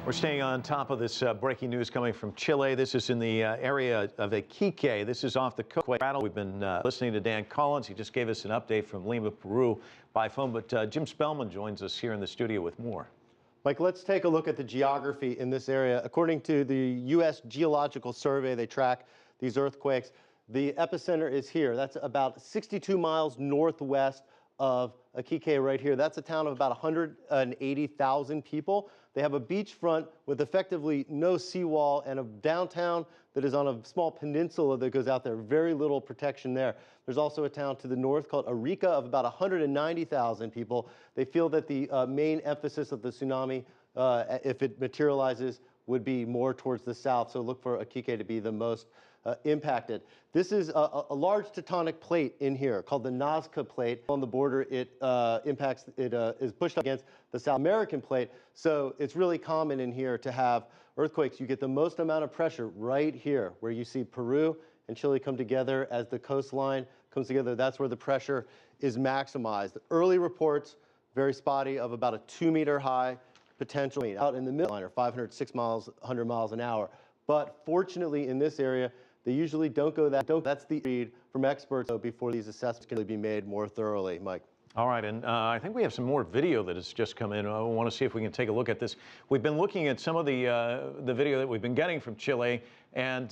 We're staying on top of this breaking news coming from Chile. This is in the area of Iquique. This is off the coast. We've been listening to Dan Collins. He just gave us an update from Lima, Peru by phone. But Jim Spellman joins us here in the studio with more. Mike, let's take a look at the geography in this area. According to the U.S. Geological Survey, they track these earthquakes. The epicenter is here. That's about 62 miles northwest of Iquique right here. That's a town of about 180,000 people. They have a beachfront with effectively no seawall and a downtown that is on a small peninsula that goes out there. Very little protection there. There's also a town to the north called Arica of about 190,000 people. They feel that the main emphasis of the tsunami, if it materializes, would be more towards the south. So look for Iquique to be the most impacted. This is a large tectonic plate in here called the Nazca plate. On the border, it is pushed up against the South American plate. So it's really common in here to have earthquakes. You get the most amount of pressure right here where you see Peru and Chile come together as the coastline comes together. That's where the pressure is maximized. The early reports, very spotty, of about a 2-meter high potential out in the middle line, or 506 miles, 100 miles an hour. But fortunately in this area, they usually don't go that. That's the read from experts before these assessments can be made more thoroughly. Mike. All right, and I think we have some more video that has just come in. I want to see if we can take a look at this. We've been looking at some of the video that we've been getting from Chile, and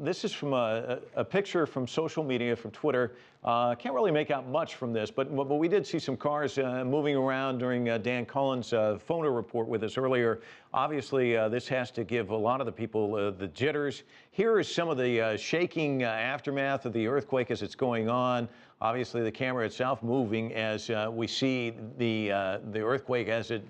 this is from a picture from social media, from Twitter. Can't really make out much from this, but we did see some cars moving around during Dan Collins' phone report with us earlier. Obviously, this has to give a lot of the people the jitters. Here is some of the shaking aftermath of the earthquake as it's going on. Obviously, the camera itself moving as we see the earthquake as it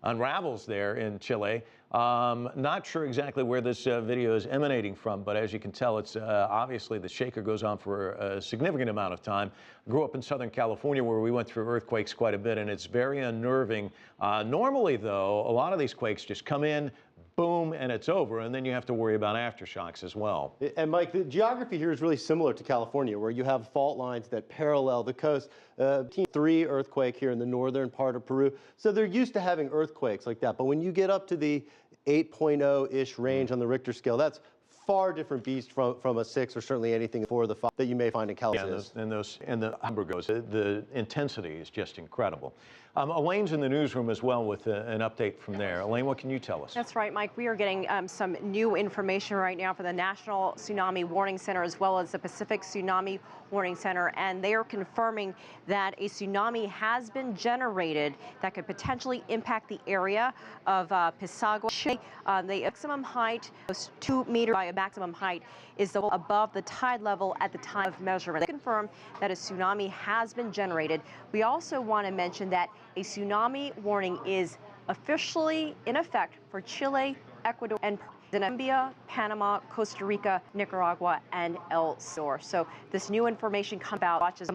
unravels there in Chile. Not sure exactly where this video is emanating from, but as you can tell, it's obviously the shaker goes on for a significant amount of time. Grew up in Southern California where we went through earthquakes quite a bit, and it's very unnerving. Normally, though, a lot of these quakes just come in, boom, and it's over, and then you have to worry about aftershocks as well. And Mike, the geography here is really similar to California, where you have fault lines that parallel the coast. 3 earthquake here in the northern part of Peru. So they're used to having earthquakes like that. But when you get up to the 8.0-ish range on the Richter scale, that's far different beast from a 6 or certainly anything 4 or the 5 that you may find in California. Yeah, and the Hamburgos, the intensity is just incredible. Elaine's in the newsroom as well with an update from there. Elaine, what can you tell us? That's right, Mike. We are getting some new information right now from the National Tsunami Warning Center as well as the Pacific Tsunami Warning Center, and they are confirming that a tsunami has been generated that could potentially impact the area of Pisagua. The maximum height was 2 meters by a maximum height is above the tide level at the time of measurement. They confirm that a tsunami has been generated. We also want to mention that a tsunami warning is officially in effect for Chile, Ecuador, and Zambia, Panama, Costa Rica, Nicaragua, and El Salvador. So this new information comes about watches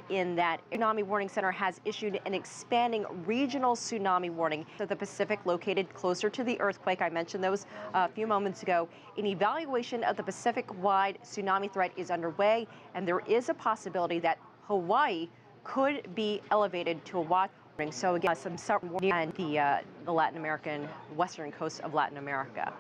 in that Tsunami Warning Center has issued an expanding regional tsunami warning to the Pacific located closer to the earthquake. I mentioned those a few moments ago. An evaluation of the Pacific-wide tsunami threat is underway, and there is a possibility that Hawaii could be elevated to a watch. So again, some warning and the Latin American, western coast of Latin America.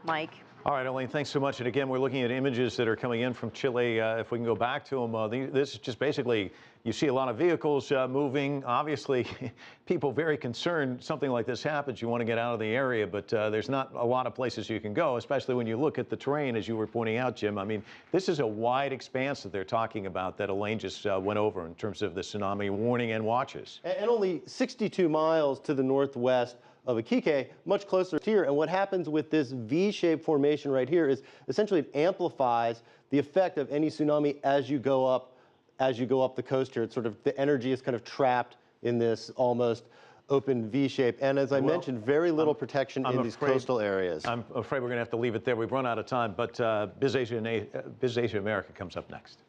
Mike. All right, Elaine, thanks so much. And again, we're looking at images that are coming in from Chile. If we can go back to them, this is just basically, you see a lot of vehicles moving. Obviously, people very concerned something like this happens. You want to get out of the area, but there's not a lot of places you can go, especially when you look at the terrain, as you were pointing out, Jim. I mean, this is a wide expanse that they're talking about that Elaine just went over in terms of the tsunami warning and watches. And only 62 miles to the northwest of Iquique, much closer here. And what happens with this V-shaped formation right here is essentially it amplifies the effect of any tsunami as you go up the coast here. It's sort of, the energy is kind of trapped in this almost open V shape. And as I mentioned, very little protection in these coastal areas. I'm afraid we're going to have to leave it there. We've run out of time, but Biz Asia America comes up next.